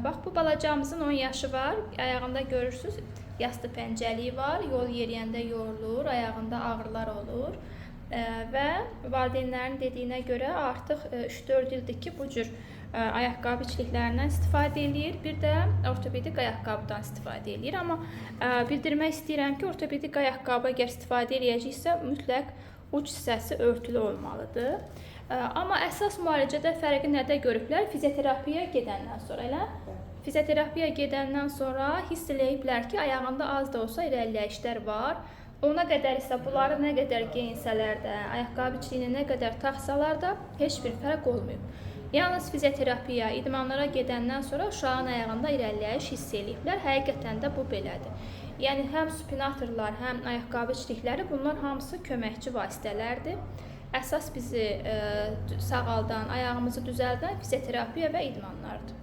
Bax, bu balacamızın 10 yaşı var. Ayağında görürsünüz, yastı pəncəliyi var. Yol yeriyəndə yorulur, ayağında ağrılar olur. Və valideynlərin dediyinə görə artıq 3-4 ildir ki, bu cür ayaqqabı içliklərindən istifadə eləyir. Bir də ortopedik ayaqqabıdan istifadə eləyir. Amma bildirmək istəyirəm ki, ortopedik ayaqqabı əgər istifadə eləyəcəksə, mütləq uc hissəsi örtülü olmalıdır. Amma əsas müalicədə fərqi nədə görüblər? Fizioterapiyaya gedəndən sonra, elə? Fizioterapiyaya gedəndən sonra hiss eləyiblər ki, ayağında az da olsa irəliləyişlər var. Ona qədər isə bunları nə qədər geyinsələr də, ayaqqabı içliyini nə qədər taxsalar da heç bir fərq olmayıb. Yalnız fizioterapiya, idmanlara gedəndən sonra uşağın ayağında irəliləyiş hiss eləyiblər. Həqiqətən də bu belədir. Yəni, həm supinatorlar, həm ayaqqabı içlikləri, bunlar hamısı köməkçi vasitələrdir. Əsas bizi sağaldan, ayağımızı düzəldən fizioterapiya və idmanlardır.